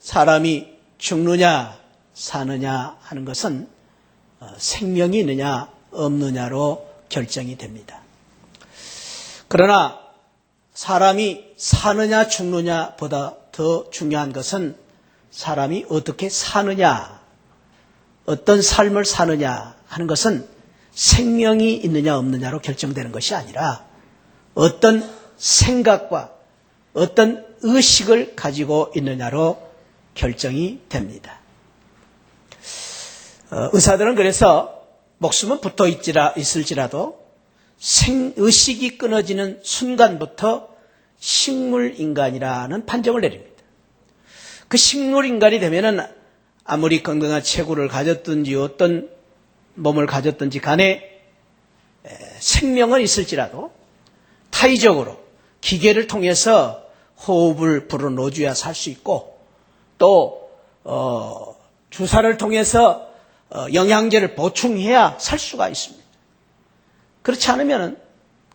사람이 죽느냐 사느냐 하는 것은 생명이 있느냐 없느냐로 결정이 됩니다. 그러나 사람이 사느냐 죽느냐보다 더 중요한 것은 사람이 어떻게 사느냐, 어떤 삶을 사느냐 하는 것은 생명이 있느냐 없느냐로 결정되는 것이 아니라 어떤 생각과 어떤 의식을 가지고 있느냐로 결정이 됩니다. 의사들은 그래서 목숨은 붙어 있을지라도 의식이 끊어지는 순간부터 식물인간이라는 판정을 내립니다. 그 식물인간이 되면은 아무리 건강한 체구를 가졌든지 어떤 몸을 가졌든지 간에 생명은 있을지라도 타의적으로 기계를 통해서 호흡을 불어넣어줘야 살 수 있고 또 주사를 통해서 영양제를 보충해야 살 수가 있습니다. 그렇지 않으면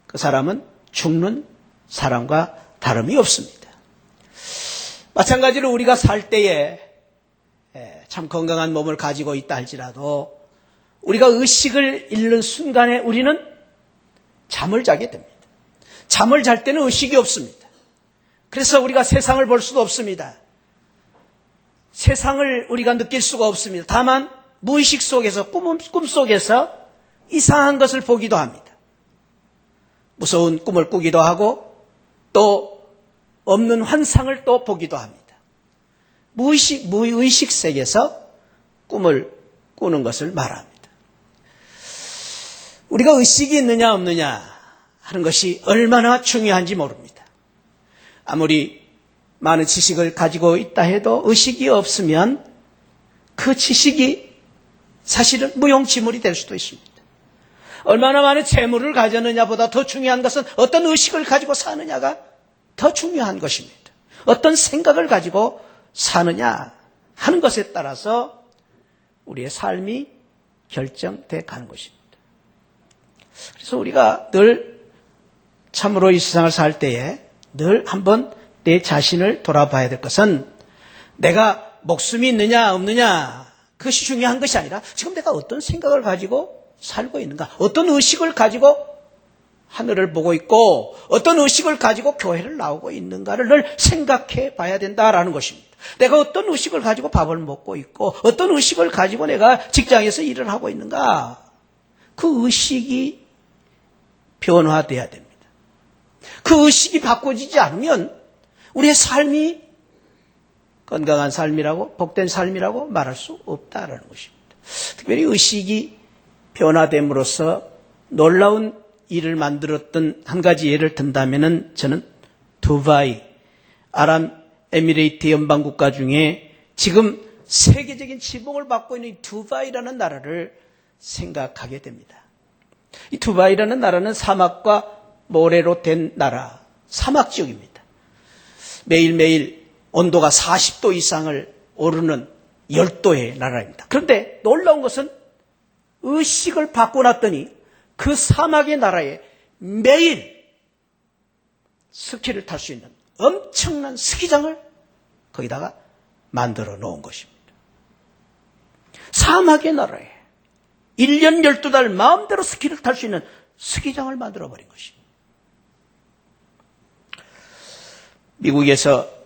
그 사람은 죽는 사람과 다름이 없습니다. 마찬가지로 우리가 살 때에 참 건강한 몸을 가지고 있다 할지라도 우리가 의식을 잃는 순간에 우리는 잠을 자게 됩니다. 잠을 잘 때는 의식이 없습니다. 그래서 우리가 세상을 볼 수도 없습니다. 세상을 우리가 느낄 수가 없습니다. 다만 무의식 속에서 꿈속에서 이상한 것을 보기도 합니다. 무서운 꿈을 꾸기도 하고 또 없는 환상을 또 보기도 합니다. 무의식 세계에서 꿈을 꾸는 것을 말합니다. 우리가 의식이 있느냐 없느냐 하는 것이 얼마나 중요한지 모릅니다. 아무리 많은 지식을 가지고 있다 해도 의식이 없으면 그 지식이 사실은 무용지물이 될 수도 있습니다. 얼마나 많은 재물을 가졌느냐보다 더 중요한 것은 어떤 의식을 가지고 사느냐가 더 중요한 것입니다. 어떤 생각을 가지고 사느냐 하는 것에 따라서 우리의 삶이 결정돼 가는 것입니다. 그래서 우리가 늘 참으로 이 세상을 살 때에 늘 한번 내 자신을 돌아봐야 될 것은 내가 목숨이 있느냐 없느냐 그것이 중요한 것이 아니라 지금 내가 어떤 생각을 가지고 살고 있는가, 어떤 의식을 가지고 하늘을 보고 있고 어떤 의식을 가지고 교회를 나오고 있는가를 늘 생각해 봐야 된다라는 것입니다. 내가 어떤 의식을 가지고 밥을 먹고 있고 어떤 의식을 가지고 내가 직장에서 일을 하고 있는가, 그 의식이 변화돼야 됩니다. 그 의식이 바꿔지지 않으면 우리의 삶이 건강한 삶이라고 복된 삶이라고 말할 수 없다라는 것입니다. 특별히 의식이 변화됨으로써 놀라운 일을 만들었던 한 가지 예를 든다면은 저는 두바이, 아랍에미레이트 연방국가 중에 지금 세계적인 지봉을 받고 있는 두바이라는 나라를 생각하게 됩니다. 이 두바이라는 나라는 사막과 모래로 된 나라, 사막 지역입니다. 매일매일 온도가 40도 이상을 오르는 열도의 나라입니다. 그런데 놀라운 것은 의식을 바꿔놨더니 그 사막의 나라에 매일 스키를 탈 수 있는 엄청난 스키장을 거기다가 만들어 놓은 것입니다. 사막의 나라에 1년 12달 마음대로 스키를 탈 수 있는 스키장을 만들어 버린 것입니다. 미국에서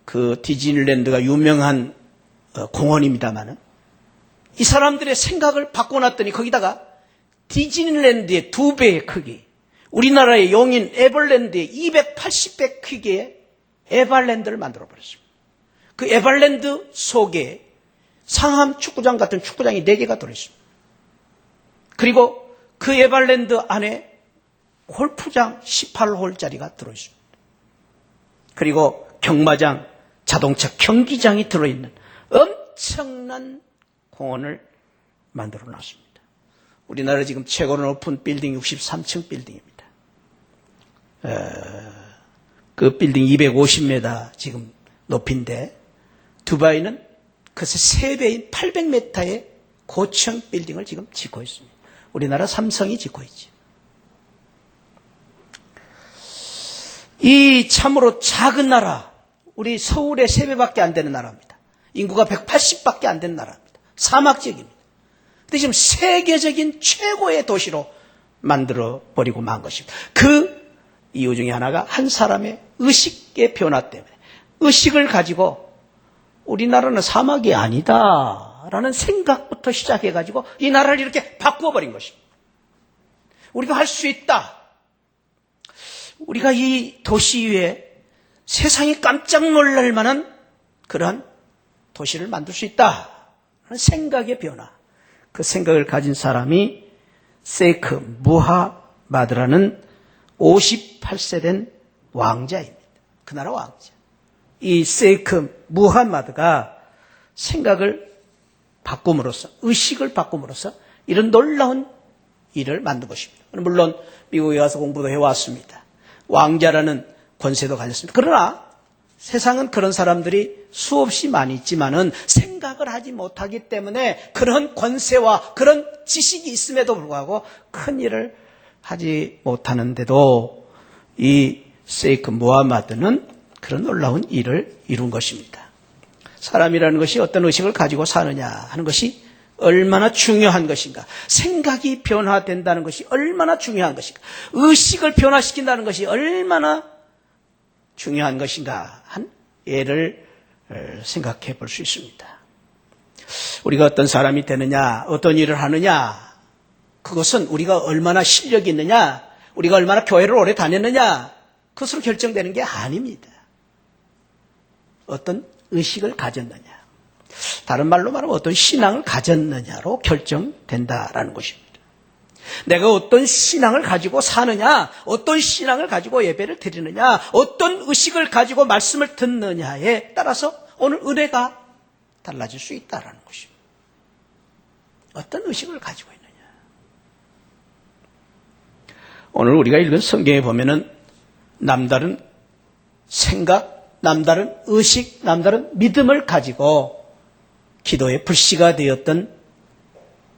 그 디즈니랜드가 유명한 공원입니다만은 이 사람들의 생각을 바꿔놨더니 거기다가 디즈니랜드의 2배의 크기, 우리나라의 용인 에버랜드의 280배 크기의 에버랜드를 만들어버렸습니다. 그 에버랜드 속에 상암 축구장 같은 축구장이 4개가 들어있습니다. 그리고 그 에버랜드 안에 골프장 18홀짜리가 들어있습니다. 그리고 경마장, 자동차 경기장이 들어있는 엄청난 공원을 만들어 놨습니다. 우리나라 지금 최고로 높은 빌딩 63층 빌딩입니다. 그 빌딩 250m 지금 높이인데 두바이는 그것의 3배인 800m의 고층 빌딩을 지금 짓고 있습니다. 우리나라 삼성이 짓고 있죠. 이 참으로 작은 나라, 우리 서울의 3배밖에 안 되는 나라입니다. 인구가 180밖에 안 된 나라입니다. 사막 지역입니다. 근데 지금 세계적인 최고의 도시로 만들어버리고 만 것입니다. 그 이유 중에 하나가 한 사람의 의식의 변화 때문에, 의식을 가지고 우리나라는 사막이 아니다라는 생각부터 시작해가지고 이 나라를 이렇게 바꾸어버린 것입니다. 우리가 할 수 있다. 우리가 이 도시 위에 세상이 깜짝 놀랄 만한 그런 도시를 만들 수 있다. 하는 생각의 변화. 그 생각을 가진 사람이 세이크 무하마드라는 58세 된 왕자입니다. 그 나라 왕자. 이 세이크 무하마드가 생각을 바꿈으로써, 의식을 바꿈으로써 이런 놀라운 일을 만든 것입니다. 물론 미국에 와서 공부도 해왔습니다. 왕자라는 권세도 가졌습니다. 그러나 세상은 그런 사람들이 수없이 많이 있지만은 생각을 하지 못하기 때문에 그런 권세와 그런 지식이 있음에도 불구하고 큰 일을 하지 못하는데도 이 세이크 무하마드는 그런 놀라운 일을 이룬 것입니다. 사람이라는 것이 어떤 의식을 가지고 사느냐 하는 것이 얼마나 중요한 것인가. 생각이 변화된다는 것이 얼마나 중요한 것인가. 의식을 변화시킨다는 것이 얼마나 중요한 것인가 한 예를 생각해 볼 수 있습니다. 우리가 어떤 사람이 되느냐, 어떤 일을 하느냐, 그것은 우리가 얼마나 실력이 있느냐, 우리가 얼마나 교회를 오래 다녔느냐, 그것으로 결정되는 게 아닙니다. 어떤 의식을 가졌느냐, 다른 말로 말하면 어떤 신앙을 가졌느냐로 결정된다라는 것입니다. 내가 어떤 신앙을 가지고 사느냐, 어떤 신앙을 가지고 예배를 드리느냐, 어떤 의식을 가지고 말씀을 듣느냐에 따라서 오늘 은혜가 달라질 수 있다라는 것입니다. 어떤 의식을 가지고 있느냐. 오늘 우리가 읽은 성경에 보면은 남다른 생각, 남다른 의식, 남다른 믿음을 가지고 기도의 불씨가 되었던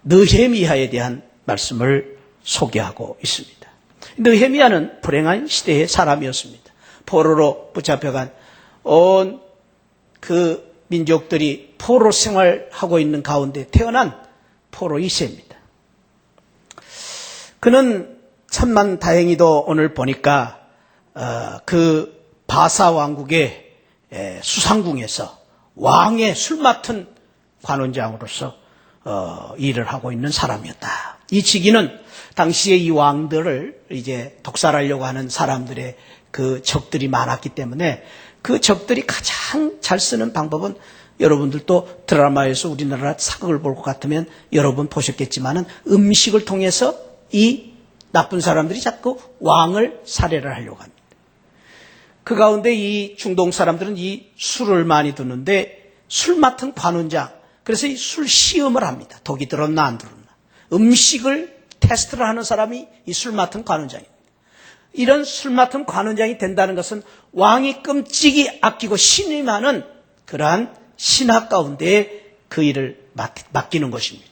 느헤미야에 대한 말씀을 소개하고 있습니다. 느헤미야는 불행한 시대의 사람이었습니다. 포로로 붙잡혀간 온 그 민족들이 포로 생활하고 있는 가운데 태어난 포로 2세입니다. 그는 천만 다행히도 오늘 보니까 그 바사 왕국의 수상궁에서 왕의 술 맡은 관원장으로서 일을 하고 있는 사람이었다. 이 직위는 당시에 이 왕들을 이제 독살하려고 하는 사람들의 그 적들이 많았기 때문에 그 적들이 가장 잘 쓰는 방법은 여러분들도 드라마에서 우리나라 사극을 볼 것 같으면 여러 번 보셨겠지만은 음식을 통해서 이 나쁜 사람들이 자꾸 왕을 살해를 하려고 합니다. 그 가운데 이 중동 사람들은 이 술을 많이 두는데 술 맡은 관원장, 그래서 이 술 시험을 합니다. 독이 들었나 안 들었나. 음식을 테스트를 하는 사람이 이 술 맡은 관원장입니다. 이런 술 맡은 관원장이 된다는 것은 왕이 끔찍이 아끼고 신임하는 그러한 신하 가운데 그 일을 맡기는 것입니다.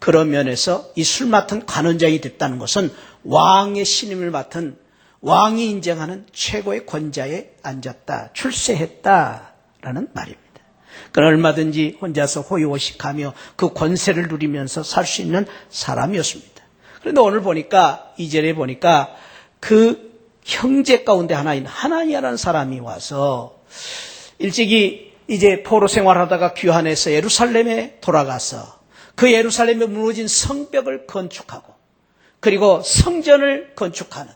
그런 면에서 이 술 맡은 관원장이 됐다는 것은 왕의 신임을 맡은 왕이 인정하는 최고의 권자에 앉았다, 출세했다라는 말입니다. 그는 얼마든지 혼자서 호의호식하며 그 권세를 누리면서 살 수 있는 사람이었습니다. 그런데 오늘 보니까 2절에 보니까 그 형제 가운데 하나인 하나니아라는 사람이 와서 일찍이 이제 포로 생활하다가 귀환해서 예루살렘에 돌아가서 그 예루살렘에 무너진 성벽을 건축하고 그리고 성전을 건축하는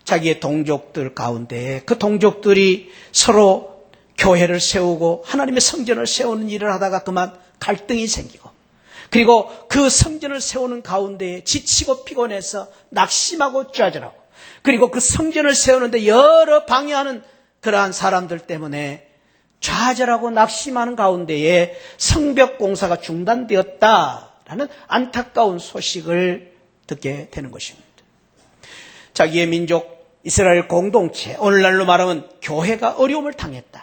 자기의 동족들 가운데 그 동족들이 서로 교회를 세우고 하나님의 성전을 세우는 일을 하다가 그만 갈등이 생기고 그리고 그 성전을 세우는 가운데 지치고 피곤해서 낙심하고 좌절하고 그리고 그 성전을 세우는데 여러 방해하는 그러한 사람들 때문에 좌절하고 낙심하는 가운데에 성벽 공사가 중단되었다라는 안타까운 소식을 듣게 되는 것입니다. 자기의 민족 이스라엘 공동체, 오늘날로 말하면 교회가 어려움을 당했다.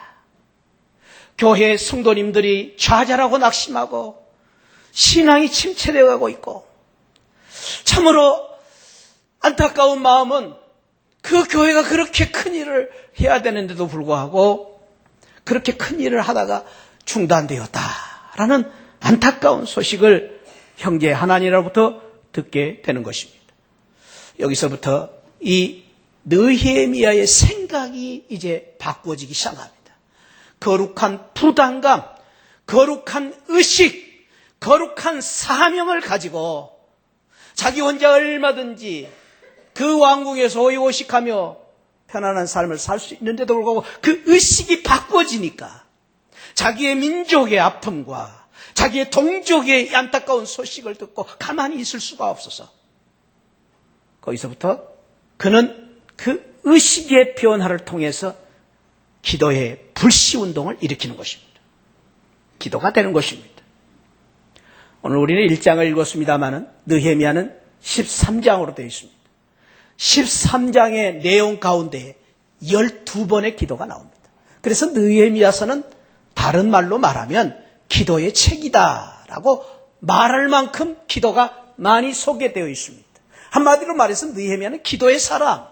교회의 성도님들이 좌절하고 낙심하고 신앙이 침체되어 가고 있고 참으로 안타까운 마음은 그 교회가 그렇게 큰 일을 해야 되는데도 불구하고 그렇게 큰 일을 하다가 중단되었다라는 안타까운 소식을 형제 하나님으로부터 듣게 되는 것입니다. 여기서부터 이 느헤미야의 생각이 이제 바꾸어지기 시작합니다. 거룩한 부담감, 거룩한 의식, 거룩한 사명을 가지고 자기 혼자 얼마든지 그 왕궁에서 호의호식하며 편안한 삶을 살 수 있는데도 불구하고 그 의식이 바꿔지니까 자기의 민족의 아픔과 자기의 동족의 안타까운 소식을 듣고 가만히 있을 수가 없어서 거기서부터 그는 그 의식의 변화를 통해서 기도의 불씨운동을 일으키는 것입니다. 기도가 되는 것입니다. 오늘 우리는 1장을 읽었습니다마는 느헤미야는 13장으로 되어 있습니다. 13장의 내용 가운데 12번의 기도가 나옵니다. 그래서 느헤미야서는 다른 말로 말하면 기도의 책이다라고 말할 만큼 기도가 많이 소개되어 있습니다. 한마디로 말해서 느헤미야는 기도의 사람,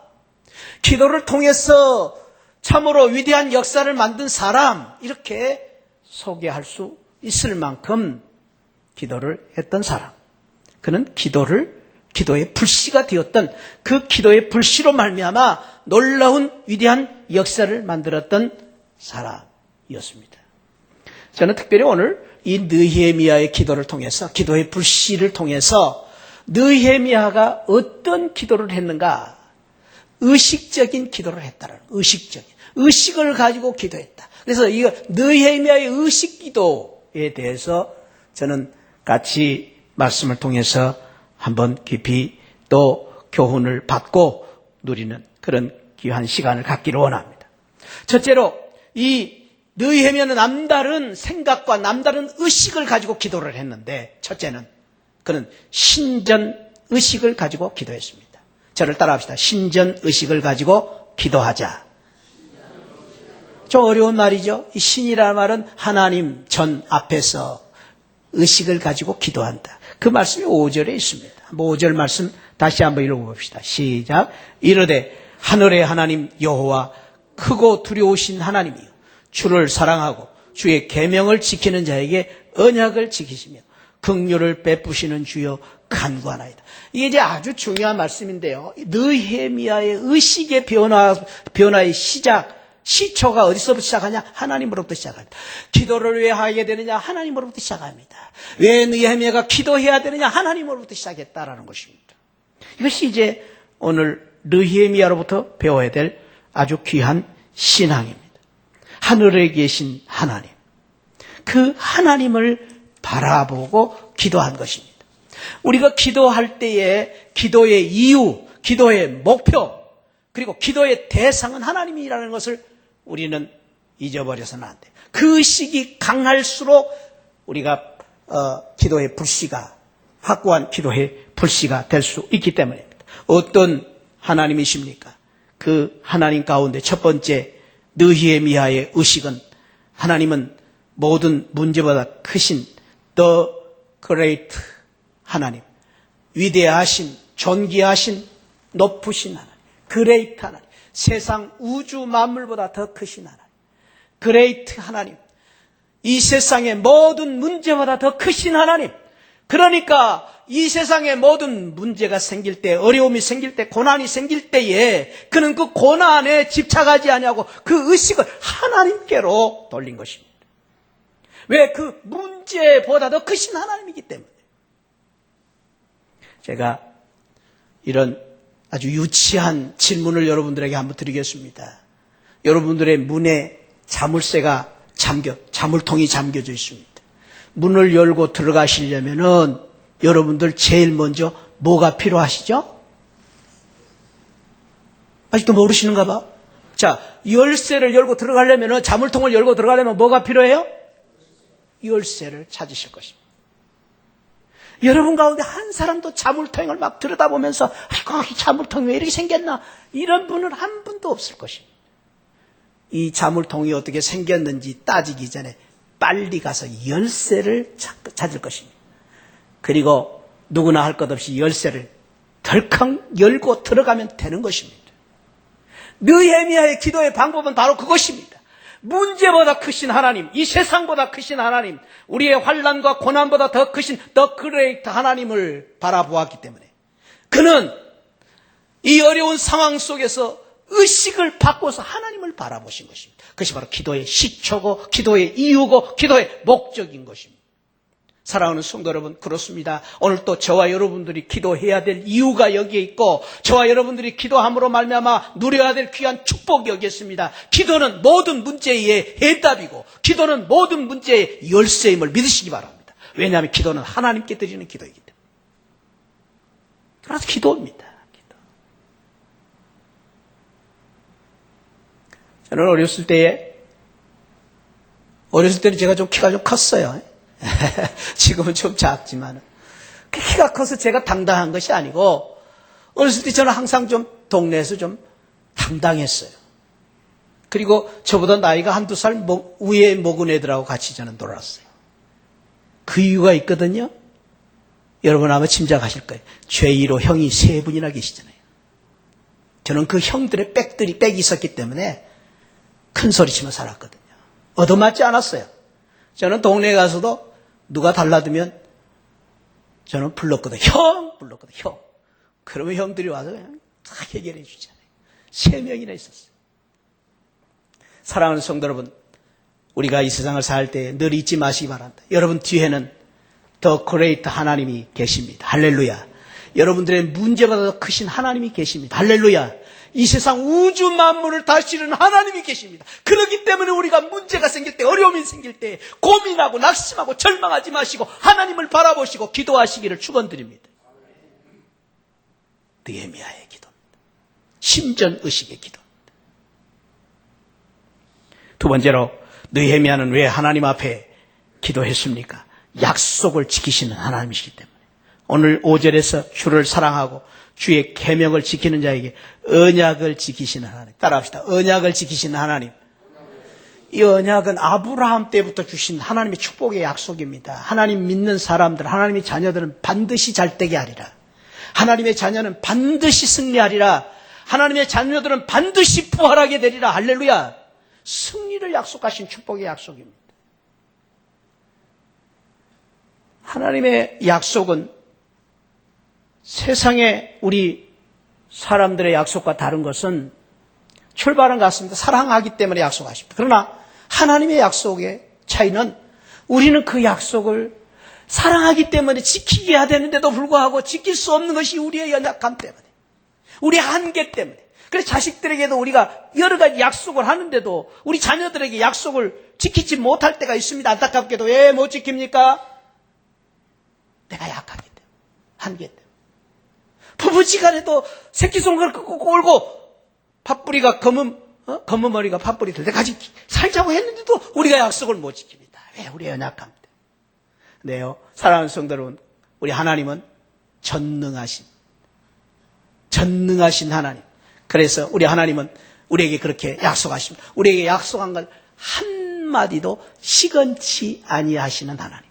기도를 통해서 참으로 위대한 역사를 만든 사람, 이렇게 소개할 수 있을 만큼 기도를 했던 사람. 그는 기도의 불씨가 되었던 그 기도의 불씨로 말미암아 놀라운 위대한 역사를 만들었던 사람이었습니다. 저는 특별히 오늘 이 느헤미야의 기도를 통해서, 기도의 불씨를 통해서 느헤미야가 어떤 기도를 했는가? 의식적인 기도를 했다는, 의식을 가지고 기도했다. 그래서 이 느헤미야의 의식 기도에 대해서 저는 같이 말씀을 통해서 한번 깊이 또 교훈을 받고 누리는 그런 귀한 시간을 갖기를 원합니다. 첫째로 이 느헤미야는 남다른 생각과 남다른 의식을 가지고 기도를 했는데, 첫째는 그는 신전 의식을 가지고 기도했습니다. 저를 따라합시다. 신전 의식을 가지고 기도하자. 좀 어려운 말이죠. 이 신이라는 말은 하나님 전 앞에서 의식을 가지고 기도한다. 그 말씀이 5절에 있습니다. 5절 말씀 다시 한번 읽어봅시다. 시작. 이르되 하늘의 하나님 여호와 크고 두려우신 하나님이요 주를 사랑하고 주의 계명을 지키는 자에게 언약을 지키시며 긍휼을 베푸시는 주여 간구하나이다. 이게 이제 아주 중요한 말씀인데요. 느헤미야의 의식의 변화의 시초가 어디서부터 시작하냐? 하나님으로부터 시작합니다. 기도를 왜 하게 되느냐? 하나님으로부터 시작합니다. 왜 느헤미야가 기도해야 되느냐? 하나님으로부터 시작했다라는 것입니다. 이것이 이제 오늘 느헤미야로부터 배워야 될 아주 귀한 신앙입니다. 하늘에 계신 하나님, 그 하나님을 바라보고 기도한 것입니다. 우리가 기도할 때에 기도의 이유, 기도의 목표, 그리고 기도의 대상은 하나님이라는 것을 우리는 잊어버려서는 안 돼요. 그 의식이 강할수록 우리가 기도의 불씨가, 확고한 기도의 불씨가 될 수 있기 때문입니다. 어떤 하나님이십니까? 그 하나님 가운데 첫 번째 느헤미야의 의식은 하나님은 모든 문제보다 크신 The Great 하나님, 위대하신, 존귀하신, 높으신 하나님, 그레이트 하나님, 세상 우주 만물보다 더 크신 하나님, 그레이트 하나님, 이 세상의 모든 문제보다 더 크신 하나님. 그러니까 이 세상의 모든 문제가 생길 때, 어려움이 생길 때, 고난이 생길 때에 그는 그 고난에 집착하지 아니하고 그 의식을 하나님께로 돌린 것입니다. 왜? 그 문제보다 더 크신 하나님이기 때문에. 제가 이런 아주 유치한 질문을 여러분들에게 한번 드리겠습니다. 여러분들의 문에 자물통이 잠겨져 있습니다. 문을 열고 들어가시려면은 여러분들 제일 먼저 뭐가 필요하시죠? 아직도 모르시는가 봐. 자, 열쇠를 열고 들어가려면은, 자물통을 열고 들어가려면 뭐가 필요해요? 열쇠를 찾으실 것입니다. 여러분 가운데 한 사람도 자물통을 막 들여다보면서 아이고, 이 자물통이 왜 이렇게 생겼나? 이런 분은 한 분도 없을 것입니다. 이 자물통이 어떻게 생겼는지 따지기 전에 빨리 가서 열쇠를 찾을 것입니다. 그리고 누구나 할 것 없이 열쇠를 덜컹 열고 들어가면 되는 것입니다. 느헤미야의 기도의 방법은 바로 그것입니다. 문제보다 크신 하나님, 이 세상보다 크신 하나님, 우리의 환난과 고난보다 더 크신 더 그레이트 하나님을 바라보았기 때문에 그는 이 어려운 상황 속에서 의식을 바꿔서 하나님을 바라보신 것입니다. 그것이 바로 기도의 시초고 기도의 이유고 기도의 목적인 것입니다. 사랑하는 성도 여러분, 그렇습니다. 오늘 또 저와 여러분들이 기도해야 될 이유가 여기에 있고 저와 여러분들이 기도함으로 말미암아 누려야 될 귀한 축복이 여기에 있습니다. 기도는 모든 문제의 해답이고 기도는 모든 문제의 열쇠임을 믿으시기 바랍니다. 왜냐하면 기도는 하나님께 드리는 기도이기 때문에. 그래서 기도입니다. 저는 어렸을 때는 제가 좀 키가 좀 컸어요. 지금은 좀 작지만 키가 커서 제가 당당한 것이 아니고 어렸을 때 저는 항상 좀 동네에서 좀 당당했어요. 그리고 저보다 나이가 한두 살 위에 먹은 애들하고 같이 저는 놀았어요. 그 이유가 있거든요. 여러분 아마 짐작하실 거예요. 제2로 형이 3분이나 계시잖아요. 저는 그 형들의 빽이 있었기 때문에 큰 소리치며 살았거든요. 얻어맞지 않았어요. 저는 동네에 가서도 누가 달라두면 저는 불렀거든요. 형! 불렀거든요. 형. 그러면 형들이 와서 그냥 다 해결해 주잖아요. 3명이나 있었어요. 사랑하는 성도 여러분, 우리가 이 세상을 살 때 늘 잊지 마시기 바랍니다. 여러분 뒤에는 더 그레이트 하나님이 계십니다. 할렐루야. 여러분들의 문제보다 더 크신 하나님이 계십니다. 할렐루야. 이 세상 우주 만물을 다스리는 하나님이 계십니다. 그렇기 때문에 우리가 문제가 생길 때, 어려움이 생길 때 고민하고 낙심하고 절망하지 마시고 하나님을 바라보시고 기도하시기를 축원드립니다. 느헤미야의 기도입니다. 심전의식의 기도입니다. 두 번째로 느헤미야는 왜 하나님 앞에 기도했습니까? 약속을 지키시는 하나님이시기 때문에. 오늘 5절에서 주를 사랑하고 주의 계명을 지키는 자에게 언약을 지키시는 하나님. 따라합시다. 언약을 지키시는 하나님. 이 언약은 아브라함 때부터 주신 하나님의 축복의 약속입니다. 하나님 믿는 사람들, 하나님의 자녀들은 반드시 잘되게 하리라. 하나님의 자녀는 반드시 승리하리라. 하나님의 자녀들은 반드시 부활하게 되리라. 할렐루야. 승리를 약속하신 축복의 약속입니다. 하나님의 약속은 세상의 우리 사람들의 약속과 다른 것은 출발은 같습니다. 사랑하기 때문에 약속하십니다. 그러나 하나님의 약속의 차이는 우리는 그 약속을 사랑하기 때문에 지키게 해야 되는데도 불구하고 지킬 수 없는 것이 우리의 연약함 때문에, 우리의 한계 때문에. 그래서 자식들에게도 우리가 여러 가지 약속을 하는데도 우리 자녀들에게 약속을 지키지 못할 때가 있습니다. 안타깝게도. 왜 못 지킵니까? 내가 약하기 때문에, 한계 때문에. 부부지간에도 새끼손가락 끄고 꼴고 팥뿌리가 검은 머리가 팥뿌리 될 때까지 살자고 했는데도 우리가 약속을 못 지킵니다. 왜? 우리의 연약함 때문에. 네요. 사랑하는 성도 여러분, 우리 하나님은 전능하신 하나님. 그래서 우리 하나님은 우리에게 그렇게 약속하십니다. 우리에게 약속한 걸 한마디도 시건치 아니하시는 하나님.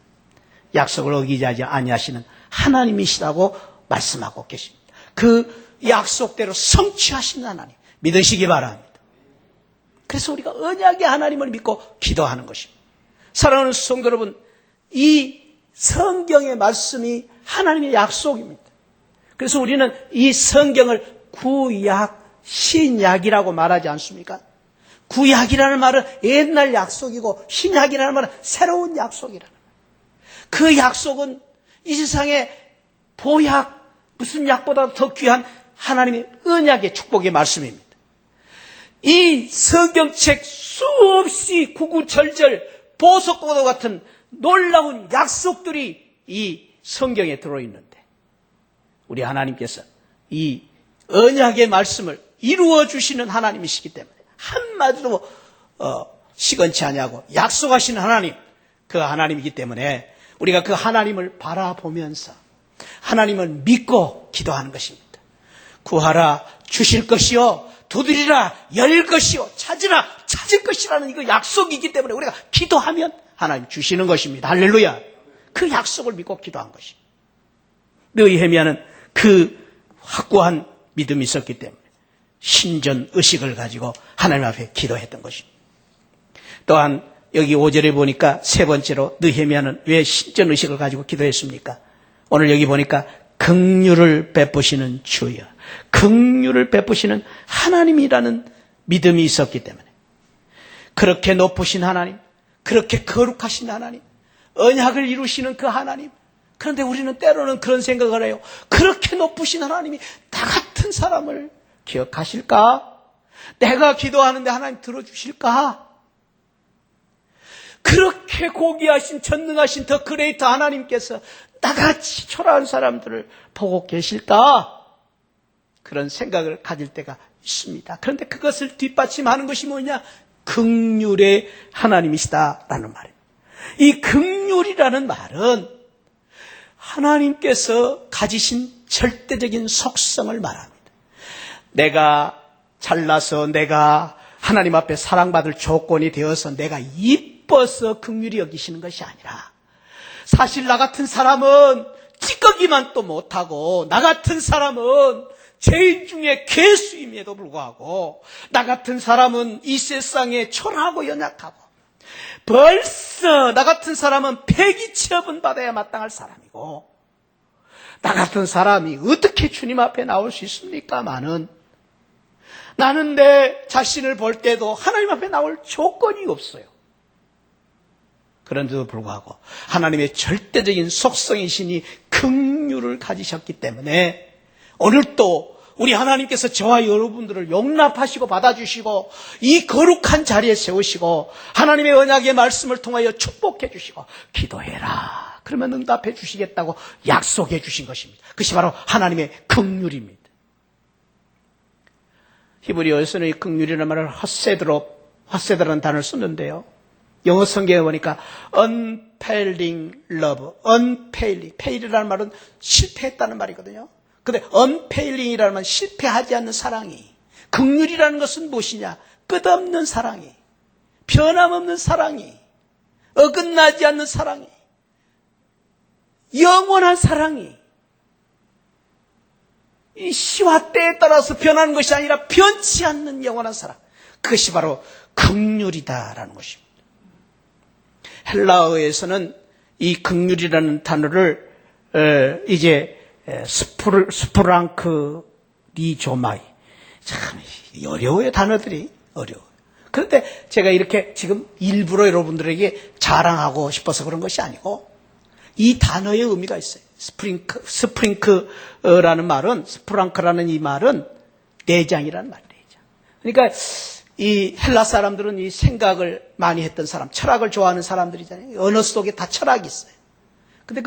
약속을 어기지 아니하시는 하나님이시라고 말씀하고 계십니다. 그 약속대로 성취하시는 하나님 믿으시기 바랍니다. 그래서 우리가 언약의 하나님을 믿고 기도하는 것입니다. 사랑하는 성도 여러분, 이 성경의 말씀이 하나님의 약속입니다. 그래서 우리는 이 성경을 구약, 신약이라고 말하지 않습니까? 구약이라는 말은 옛날 약속이고 신약이라는 말은 새로운 약속이라는 거예요. 그 약속은 이 세상에 보약, 무슨 약보다 더 귀한 하나님의 언약의 축복의 말씀입니다. 이 성경책 수없이 구구절절 보석고도 같은 놀라운 약속들이 이 성경에 들어있는데 우리 하나님께서 이 언약의 말씀을 이루어 주시는 하나님이시기 때문에 한마디로 시건치 아니하고 약속하시는 하나님, 그 하나님이기 때문에 우리가 그 하나님을 바라보면서 하나님을 믿고 기도하는 것입니다. 구하라 주실 것이요, 두드리라 열 것이요, 찾으라 찾을 것이라는 이거 약속이기 때문에 우리가 기도하면 하나님 주시는 것입니다. 할렐루야. 그 약속을 믿고 기도한 것입니다. 느헤미야는 그 확고한 믿음이 있었기 때문에 신전 의식을 가지고 하나님 앞에 기도했던 것입니다. 또한 여기 5절에 보니까 세 번째로 느헤미야는 왜 신전의식을 가지고 기도했습니까? 오늘 여기 보니까 긍휼을 베푸시는 주여, 긍휼을 베푸시는 하나님이라는 믿음이 있었기 때문에, 그렇게 높으신 하나님, 그렇게 거룩하신 하나님, 언약을 이루시는 그 하나님. 그런데 우리는 때로는 그런 생각을 해요. 그렇게 높으신 하나님이 나 같은 사람을 기억하실까? 내가 기도하는데 하나님 들어주실까? 그렇게 고귀하신 전능하신 더 그레이터 하나님께서 나같이 초라한 사람들을 보고 계실까? 그런 생각을 가질 때가 있습니다. 그런데 그것을 뒷받침하는 것이 뭐냐? 긍휼의 하나님이시다라는 말입니다. 이 긍휼이라는 말은 하나님께서 가지신 절대적인 속성을 말합니다. 내가 잘나서 내가 하나님 앞에 사랑받을 조건이 되어서 내가 이뻐서 긍휼히 여기시는 것이 아니라, 사실 나 같은 사람은 찌꺼기만 또 못하고, 나 같은 사람은 죄인 중에 괴수임에도 불구하고, 나 같은 사람은 이 세상에 초라하고 연약하고, 벌써 나 같은 사람은 폐기 처분 받아야 마땅할 사람이고, 나 같은 사람이 어떻게 주님 앞에 나올 수 있습니까마는, 나는 내 자신을 볼 때도 하나님 앞에 나올 조건이 없어요. 그런데도 불구하고 하나님의 절대적인 속성이시니 긍휼을 가지셨기 때문에, 오늘 또 우리 하나님께서 저와 여러분들을 용납하시고 받아주시고 이 거룩한 자리에 세우시고 하나님의 언약의 말씀을 통하여 축복해 주시고 기도해라 그러면 응답해 주시겠다고 약속해 주신 것입니다. 그것이 바로 하나님의 긍휼입니다. 히브리어에서는 이 긍휼이라는 말을 헛세드라는 단어를 쓰는데요, 영어 성경에 보니까 unfailing love, unfailing, fail이라는 말은 실패했다는 말이거든요. 근데 unfailing이라는 말은 실패하지 않는 사랑이, 긍휼이라는 것은 무엇이냐? 끝없는 사랑이, 변함없는 사랑이, 어긋나지 않는 사랑이, 영원한 사랑이, 이 시와 때에 따라서 변하는 것이 아니라 변치 않는 영원한 사랑, 그것이 바로 긍휼이다라는 것입니다. 헬라어에서는 이 긍휼이라는 단어를 이제 스프랑크 리조마이, 참 어려워요. 단어들이 어려워요. 그런데 제가 이렇게 지금 일부러 여러분들에게 자랑하고 싶어서 그런 것이 아니고, 이 단어의 의미가 있어요. 스프링크라는 말은, 스프랑크라는 이 말은 내장이라는 말이에요. 내장. 그러니까 이 헬라 사람들은 이 생각을 많이 했던 사람, 철학을 좋아하는 사람들이잖아요. 언어 속에 다 철학이 있어요. 근데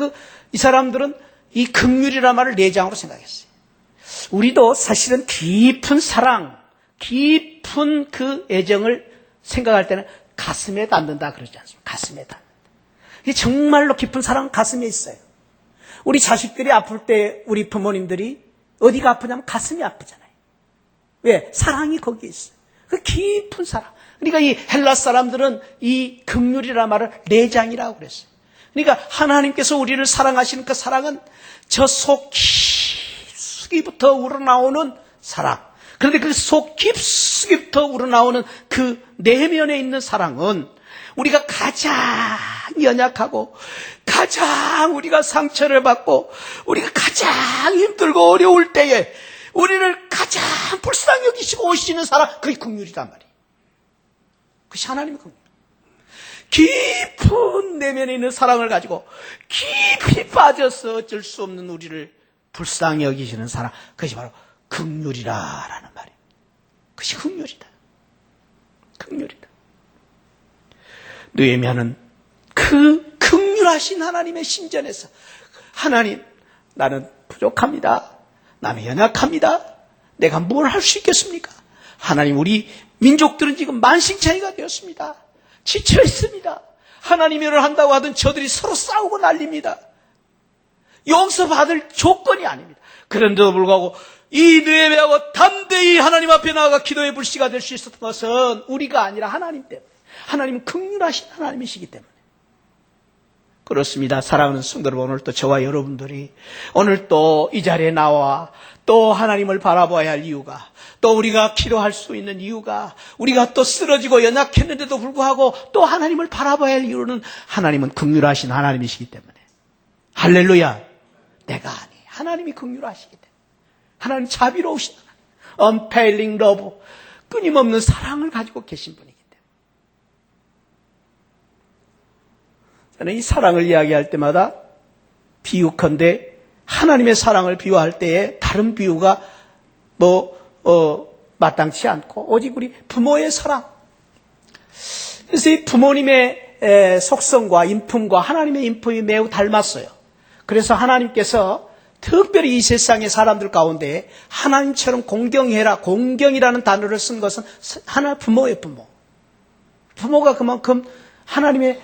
이 사람들은 이 긍휼이라는 말을 내장으로 생각했어요. 우리도 사실은 깊은 사랑, 깊은 그 애정을 생각할 때는 가슴에 닿는다 그러지 않습니까? 가슴에 닿는다. 이게 정말로 깊은 사랑은 가슴에 있어요. 우리 자식들이 아플 때 우리 부모님들이 어디가 아프냐면 가슴이 아프잖아요. 왜? 사랑이 거기에 있어요. 그 깊은 사랑. 그러니까 이 헬라 사람들은 이 긍휼이라는 말을 내장이라고 그랬어요. 그러니까 하나님께서 우리를 사랑하시는 그 사랑은 저 속 깊숙이부터 우러나오는 사랑. 그런데 그 속 깊숙이부터 우러나오는 그 내면에 있는 사랑은 우리가 가장 연약하고 가장 우리가 상처를 받고 우리가 가장 힘들고 어려울 때에 우리를 가장 불쌍히 여기시고 오시는 사람, 그게 긍휼이란 말이에요. 그것이 하나님의 긍휼. 깊은 내면에 있는 사랑을 가지고 깊이 빠져서 어쩔 수 없는 우리를 불쌍히 여기시는 사람, 그것이 바로 긍휼이라는 말이에요. 그것이 긍휼이다. 긍휼이다. 느헤미야는 그 긍휼하신 하나님의 신전에서, 하나님, 나는 부족합니다. 나는 연약합니다. 내가 뭘 할 수 있겠습니까? 하나님, 우리 민족들은 지금 만신창이가 되었습니다. 지쳐 있습니다. 하나님의 일을 한다고 하던 저들이 서로 싸우고 난립니다. 용서받을 조건이 아닙니다. 그런데도 불구하고 이 느헤미야가 담대히 하나님 앞에 나아가 기도의 불씨가 될 수 있었던 것은 우리가 아니라 하나님 때문에, 하나님은 긍휼하신 하나님이시기 때문에. 그렇습니다. 사랑하는 성도 여러분, 오늘 또 저와 여러분들이 오늘 또 이 자리에 나와 또 하나님을 바라봐야 할 이유가, 또 우리가 기도할 수 있는 이유가, 우리가 또 쓰러지고 연약했는데도 불구하고 또 하나님을 바라봐야 할 이유는 하나님은 긍휼하신 하나님이시기 때문에. 할렐루야. 내가 아니, 하나님이 긍휼하시기 때문에. 하나님 자비로우신 하나님, unfailing love, 끊임없는 사랑을 가지고 계신 분이기 때문에. 저는 이 사랑을 이야기할 때마다 비유컨대 하나님의 사랑을 비유할 때에 다른 비유가 마땅치 않고 오직 우리 부모의 사랑. 그래서 이 부모님의 속성과 인품과 하나님의 인품이 매우 닮았어요. 그래서 하나님께서 특별히 이 세상의 사람들 가운데 하나님처럼 공경해라, 공경이라는 단어를 쓴 것은 하나 부모의 부모. 부모가 그만큼 하나님의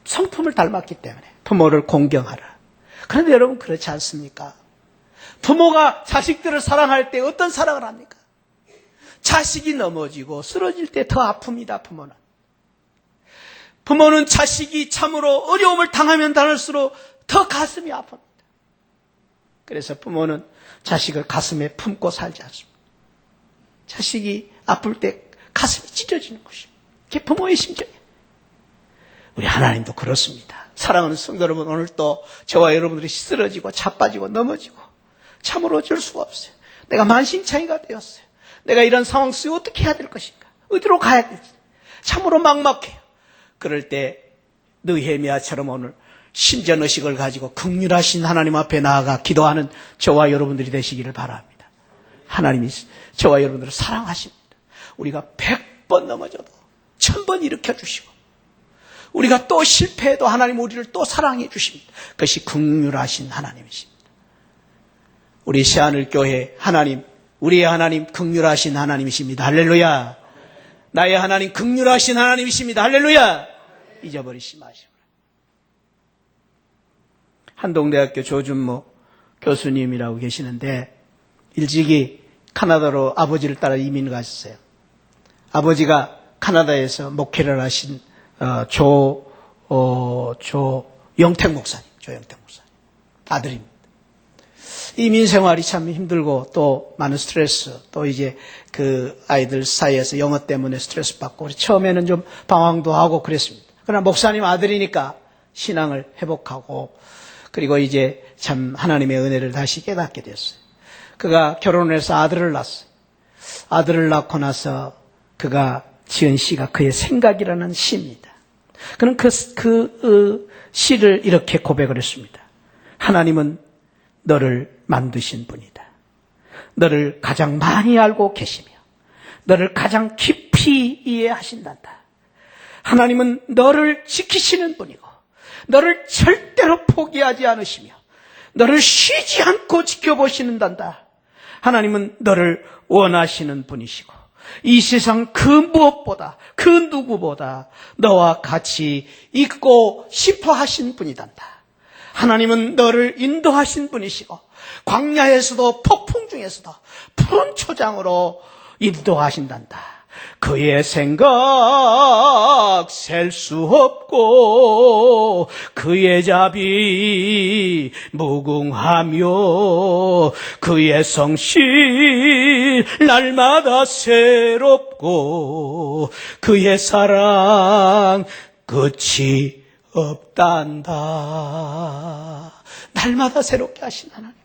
성품을 닮았기 때문에 부모를 공경하라. 그런데 여러분 그렇지 않습니까? 부모가 자식들을 사랑할 때 어떤 사랑을 합니까? 자식이 넘어지고 쓰러질 때 더 아픕니다. 부모는 자식이 참으로 어려움을 당하면 당할수록 더 가슴이 아픕니다. 그래서 부모는 자식을 가슴에 품고 살지 않습니다. 자식이 아플 때 가슴이 찢어지는 것입니다. 그게 부모의 심정이에요. 우리 하나님도 그렇습니다. 사랑하는 성도 여러분, 오늘 또 저와 여러분들이 쓰러지고 자빠지고 넘어지고 참으로 어쩔 수가 없어요. 내가 만신창이가 되었어요. 내가 이런 상황 속에 어떻게 해야 될 것인가? 어디로 가야 될지 참으로 막막해요. 그럴 때 느헤미야처럼 오늘 신전의식을 가지고 긍휼하신 하나님 앞에 나아가 기도하는 저와 여러분들이 되시기를 바랍니다. 하나님이 저와 여러분들을 사랑하십니다. 우리가 100번 넘어져도 1000번 일으켜주시고 우리가 또 실패해도 하나님 우리를 또 사랑해 주십니다. 그것이 긍휼하신 하나님이십니다. 우리 새하늘교회 하나님, 우리의 하나님 긍휼하신 하나님이십니다. 할렐루야. 나의 하나님 긍휼하신 하나님이십니다. 할렐루야. 잊어버리지 마시고. 한동대학교 조준모 교수님이라고 계시는데 일찍이 카나다로 아버지를 따라 이민 가셨어요. 아버지가 카나다에서 목회를 하신 조영택 목사님 아들입니다. 이민 생활이 참 힘들고 또 많은 스트레스, 또 이제 그 아이들 사이에서 영어 때문에 스트레스 받고 처음에는 좀 방황도 하고 그랬습니다. 그러나 목사님 아들이니까 신앙을 회복하고 그리고 이제 참 하나님의 은혜를 다시 깨닫게 됐어요. 그가 결혼을 해서 아들을 낳았어요. 아들을 낳고 나서 그가 지은 시가 그의 생각이라는 시입니다. 그는 그 시를 이렇게 고백을 했습니다. 하나님은 너를 만드신 분이다. 너를 가장 많이 알고 계시며 너를 가장 깊이 이해하신단다. 하나님은 너를 지키시는 분이고 너를 절대로 포기하지 않으시며 너를 쉬지 않고 지켜보시는단다. 하나님은 너를 원하시는 분이시고 이 세상 그 무엇보다 그 누구보다 너와 같이 있고 싶어 하신 분이단다. 하나님은 너를 인도하신 분이시고 광야에서도 폭풍 중에서도 푸른 초장으로 인도하신단다. 그의 생각 셀 수 없고 그의 자비 무궁하며 그의 성실 날마다 새롭고 그의 사랑 끝이 없단다. 날마다 새롭게 하신 하나님,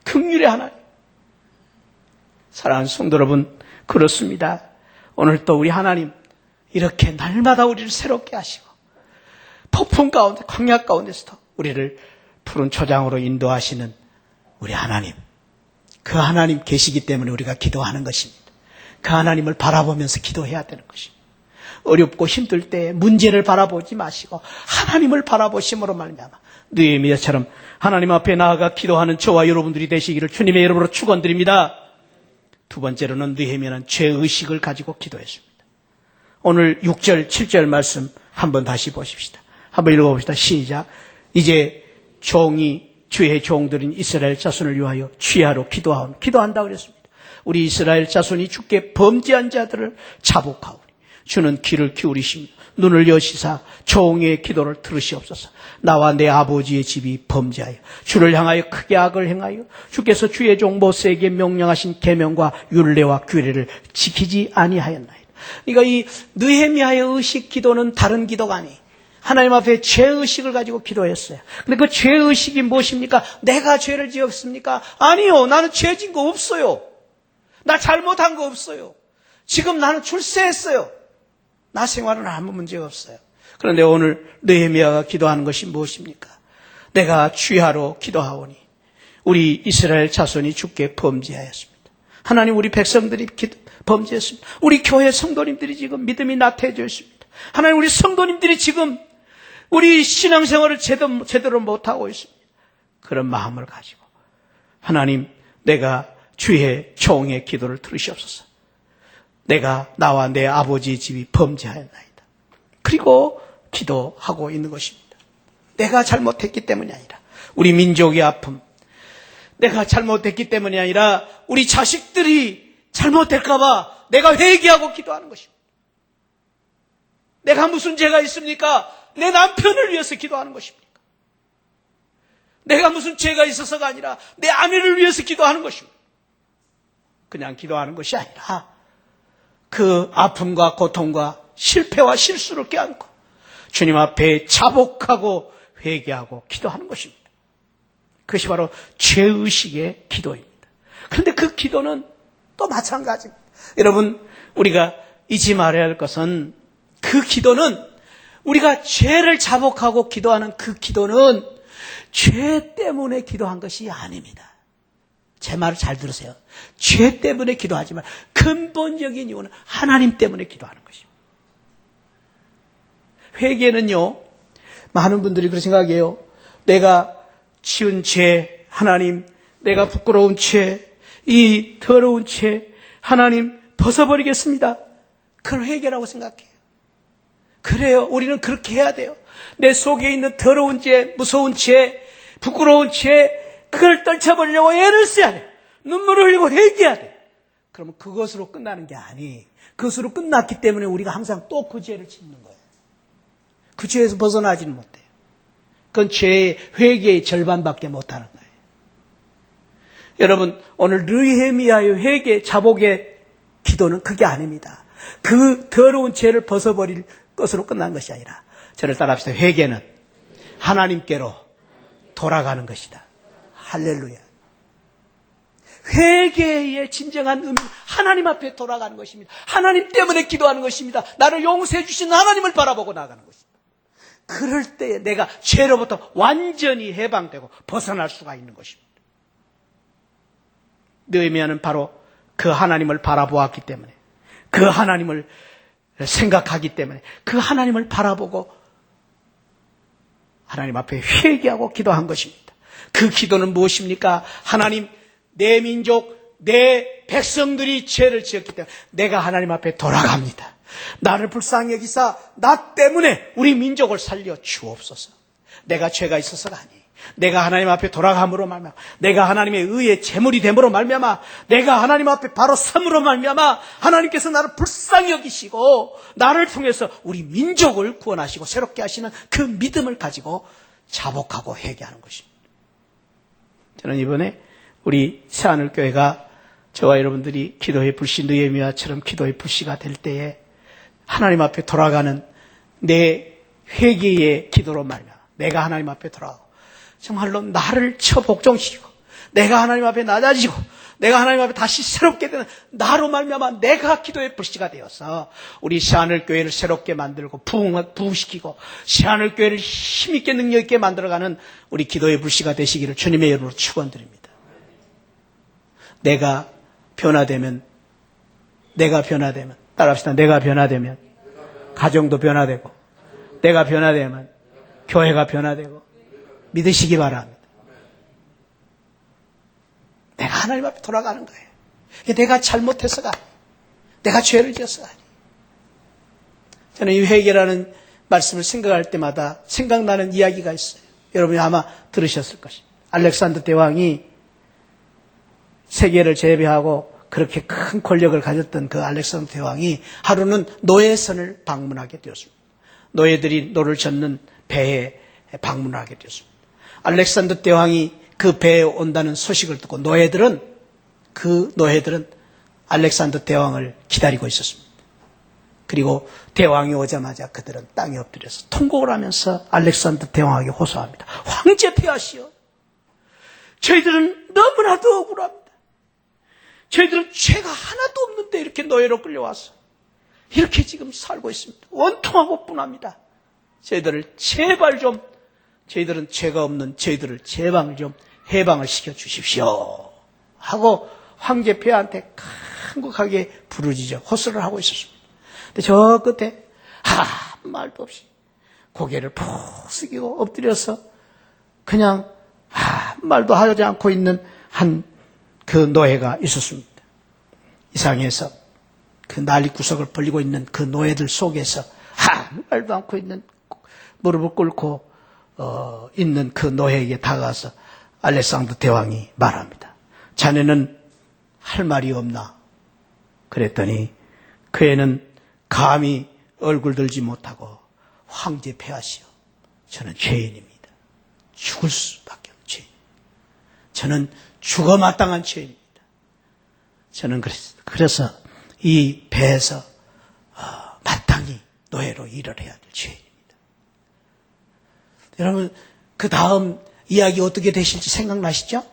긍휼의 하나님. 사랑하는 성도 여러분, 그렇습니다. 오늘 또 우리 하나님 이렇게 날마다 우리를 새롭게 하시고 폭풍 가운데 광야 가운데서도 우리를 푸른 초장으로 인도하시는 우리 하나님, 그 하나님 계시기 때문에 우리가 기도하는 것입니다. 그 하나님을 바라보면서 기도해야 되는 것입니다. 어렵고 힘들 때 문제를 바라보지 마시고 하나님을 바라보심으로 말미암아 느헤미야처럼 하나님 앞에 나아가 기도하는 저와 여러분들이 되시기를 주님의 이름으로 축원드립니다. 두 번째로는 느헤미야는 죄의식을 가지고 기도했습니다. 오늘 6절, 7절 말씀 한번 다시 보십시다. 한번 읽어봅시다. 시작. 이제 종이 주의 종들인 이스라엘 자손을 위하여 취하로 기도한다 그랬습니다. 우리 이스라엘 자손이 주께 범죄한 자들을 자복하오니 주는 귀를 기울이십니다. 눈을 여시사 종의 기도를 들으시옵소서. 나와 내 아버지의 집이 범죄하여 주를 향하여 크게 악을 행하여 주께서 주의 종 모세에게 명령하신 계명과 율례와 규례를 지키지 아니하였나이다. 그러니까 이 느헤미야의 의식 기도는 다른 기도가 아니, 하나님 앞에 죄의식을 가지고 기도했어요. 근데 그 죄의식이 무엇입니까? 내가 죄를 지었습니까? 아니요. 나는 죄 진 거 없어요. 나 잘못한 거 없어요. 지금 나는 출세했어요. 나 생활은 아무 문제가 없어요. 그런데 오늘 느헤미야가 기도하는 것이 무엇입니까? 내가 주야로 기도하오니 우리 이스라엘 자손이 주께 범죄하였습니다. 하나님, 우리 백성들이 범죄했습니다. 우리 교회 성도님들이 지금 믿음이 나태해져 있습니다. 하나님, 우리 성도님들이 지금 우리 신앙생활을 제대로 못하고 있습니다. 그런 마음을 가지고 하나님, 내가 주의 종의 기도를 들으시옵소서. 내가 나와 내 아버지의 집이 범죄하였나이다. 그리고 기도하고 있는 것입니다. 내가 잘못했기 때문이 아니라 우리 민족의 아픔, 내가 잘못했기 때문이 아니라 우리 자식들이 잘못될까 봐 내가 회개하고 기도하는 것입니다. 내가 무슨 죄가 있습니까? 내 남편을 위해서 기도하는 것입니까? 내가 무슨 죄가 있어서가 아니라 내 아내를 위해서 기도하는 것입니다. 그냥 기도하는 것이 아니라 그 아픔과 고통과 실패와 실수를 껴안고 주님 앞에 자복하고 회개하고 기도하는 것입니다. 그것이 바로 죄의식의 기도입니다. 그런데 그 기도는 또 마찬가지입니다. 여러분, 우리가 잊지 말아야 할 것은 그 기도는 우리가 죄를 자복하고 기도하는 그 기도는 죄 때문에 기도한 것이 아닙니다. 제 말을 잘 들으세요. 죄 때문에 기도하지만 근본적인 이유는 하나님 때문에 기도하는 것입니다. 회개는요, 많은 분들이 그렇게 생각해요. 내가 지은 죄, 하나님, 내가 부끄러운 죄, 이 더러운 죄, 하나님 벗어버리겠습니다. 그걸 회개라고 생각해요. 그래요. 우리는 그렇게 해야 돼요. 내 속에 있는 더러운 죄, 무서운 죄, 부끄러운 죄, 그걸 떨쳐버리려고 애를 써야 돼. 눈물을 흘리고 회개해야 돼. 그러면 그것으로 끝나는 게 아니. 그것으로 끝났기 때문에 우리가 항상 또 그 죄를 짓는 거예요. 그 죄에서 벗어나지는 못해요. 그건 죄의 회개의 절반밖에 못하는 거예요. 여러분, 오늘 느헤미야의 회개, 자복의 기도는 그게 아닙니다. 그 더러운 죄를 벗어버릴 것으로 끝난 것이 아니라, 저를 따라합시다. 회개는 하나님께로 돌아가는 것이다. 할렐루야. 회개의 진정한 의미는 하나님 앞에 돌아가는 것입니다. 하나님 때문에 기도하는 것입니다. 나를 용서해 주신 하나님을 바라보고 나가는 것입니다. 그럴 때에 내가 죄로부터 완전히 해방되고 벗어날 수가 있는 것입니다. 느헤미야는 바로 그 하나님을 바라보았기 때문에, 그 하나님을 생각하기 때문에, 그 하나님을 바라보고 하나님 앞에 회개하고 기도한 것입니다. 그 기도는 무엇입니까? 하나님, 내 민족, 내 백성들이 죄를 지었기 때문에 내가 하나님 앞에 돌아갑니다. 나를 불쌍히 여기사 나 때문에 우리 민족을 살려 주옵소서. 내가 죄가 있어서가 아니, 내가 하나님 앞에 돌아감으로 말미암아, 내가 하나님의 의의 제물이 됨으로 말미암아, 내가 하나님 앞에 바로 삼으로 말미암아 하나님께서 나를 불쌍히 여기시고 나를 통해서 우리 민족을 구원하시고 새롭게 하시는 그 믿음을 가지고 자복하고 회개하는 것입니다. 저는 이번에 우리 새하늘교회가 저와 여러분들이 기도의 불씨, 느헤미야처럼 기도의 불씨가 될 때에 하나님 앞에 돌아가는 내 회개의 기도로 말미암아 내가 하나님 앞에 돌아가고 정말로 나를 처복종시키고 내가 하나님 앞에 낮아지고 내가 하나님 앞에 다시 새롭게 되는 나로 말미암아 내가 기도의 불씨가 되어서 우리 새하늘교회를 새롭게 만들고 부흥시키고 새하늘교회를 힘있게 능력있게 만들어가는 우리 기도의 불씨가 되시기를 주님의 이름으로 축원드립니다. 내가 변화되면 따라합시다. 내가 변화되면 가정도 변화되고, 내가 변화되면 교회가 변화되고, 믿으시기 바랍니다. 내가 하나님 앞에 돌아가는 거예요. 내가 잘못해서가 아니에요. 내가 죄를 지어서가 아니에요. 저는 이 회개라는 말씀을 생각할 때마다 생각나는 이야기가 있어요. 여러분이 아마 들으셨을 것입니다. 알렉산더 대왕이 세계를 제패하고 그렇게 큰 권력을 가졌던 그 알렉산더 대왕이 하루는 노예선을 방문하게 되었습니다. 노예들이 노를 젓는 배에 방문하게 되었습니다. 알렉산더 대왕이 그 배에 온다는 소식을 듣고 노예들은 알렉산더 대왕을 기다리고 있었습니다. 그리고 대왕이 오자마자 그들은 땅에 엎드려서 통곡을 하면서 알렉산더 대왕에게 호소합니다. 황제 폐하시여, 저희들은 너무나도 억울합니다. 저희들은 죄가 하나도 없는데 이렇게 노예로 끌려와서 이렇게 지금 살고 있습니다. 원통하고 분합니다. 저희들을 제발 좀, 저희들은 죄가 없는 저희들을 제발 좀 해방을 시켜주십시오 하고 황제 폐하한테 간곡하게 부르짖어 호소를 하고 있었습니다. 근데 저 끝에 아무 말도 없이 고개를 푹 숙이고 엎드려서 그냥 아무 말도 하지 않고 있는 그 노예가 있었습니다. 이상해서 그 난리구석을 벌리고 있는 그 노예들 속에서 아무 말도 않고 있는, 무릎을 꿇고 있는 그 노예에게 다가가서 알렉산더 대왕이 말합니다. 자네는 할 말이 없나? 그랬더니 그 애는 감히 얼굴 들지 못하고 황제 폐하시오, 저는 죄인입니다. 죽을 수밖에 없는 죄인. 저는 죽어 마땅한 죄인입니다. 저는 그래서 이 배에서 마땅히 노예로 일을 해야 될 죄인입니다. 여러분, 그 다음 이야기 어떻게 되실지 생각나시죠?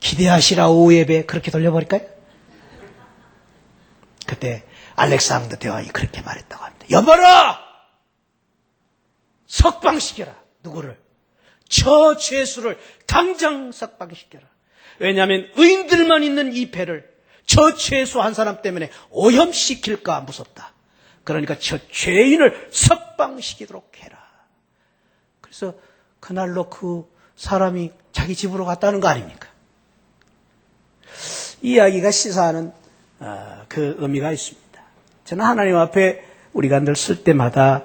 기대하시라 오후의 배, 그렇게 돌려버릴까요? 그때 알렉산더 대왕이 그렇게 말했다고 합니다. 여보라! 석방시켜라. 누구를? 저 죄수를 당장 석방시켜라. 왜냐하면 의인들만 있는 이 배를 저 죄수 한 사람 때문에 오염시킬까 무섭다. 그러니까 저 죄인을 석방시키도록 해라. 그래서 그날로 그 사람이 자기 집으로 갔다는 거 아닙니까? 이 이야기가 시사하는 그 의미가 있습니다. 저는 하나님 앞에 우리가 늘 쓸 때마다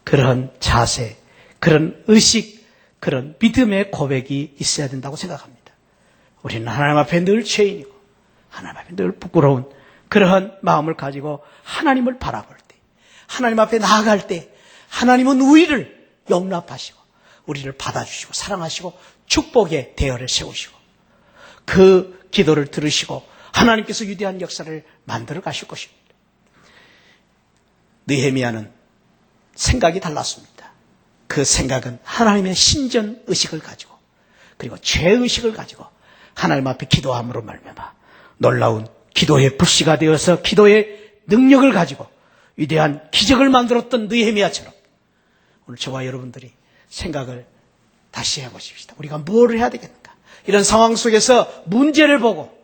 그런 자세, 그런 의식, 그런 믿음의 고백이 있어야 된다고 생각합니다. 우리는 하나님 앞에 늘 죄인이고 하나님 앞에 늘 부끄러운 그러한 마음을 가지고 하나님을 바라볼 때, 하나님 앞에 나아갈 때 하나님은 우리를 용납하시고 우리를 받아주시고 사랑하시고 축복의 대열을 세우시고 그 기도를 들으시고 하나님께서 위대한 역사를 만들어 가실 것입니다. 느헤미야는 생각이 달랐습니다. 그 생각은 하나님의 신전의식을 가지고 그리고 죄의식을 가지고 하나님 앞에 기도함으로 말미암아 놀라운 기도의 불씨가 되어서 기도의 능력을 가지고 위대한 기적을 만들었던 느헤미야처럼 오늘 저와 여러분들이 생각을 다시 해보십시다. 우리가 뭘 해야 되겠는가? 이런 상황 속에서 문제를 보고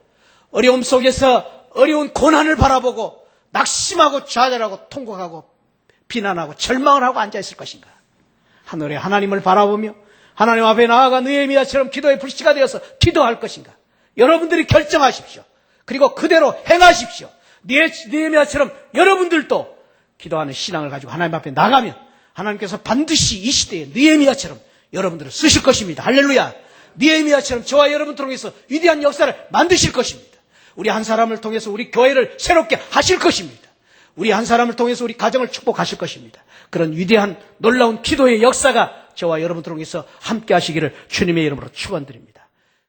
어려움 속에서 어려운 고난을 바라보고 낙심하고 좌절하고 통곡하고 비난하고 절망을 하고 앉아있을 것인가? 하늘에 하나님을 바라보며 하나님 앞에 나아가 느헤미야처럼 기도의 불씨가 되어서 기도할 것인가? 여러분들이 결정하십시오. 그리고 그대로 행하십시오. 느헤미야처럼 여러분들도 기도하는 신앙을 가지고 하나님 앞에 나가면 하나님께서 반드시 이 시대에 느헤미야처럼 여러분들을 쓰실 것입니다. 할렐루야. 느헤미야처럼 저와 여러분 통해서 위대한 역사를 만드실 것입니다. 우리 한 사람을 통해서 우리 교회를 새롭게 하실 것입니다. 우리 한 사람을 통해서 우리 가정을 축복하실 것입니다. 그런 위대한 놀라운 기도의 역사가 저와 여러분 통해서 함께 하시기를 주님의 이름으로 축원드립니다.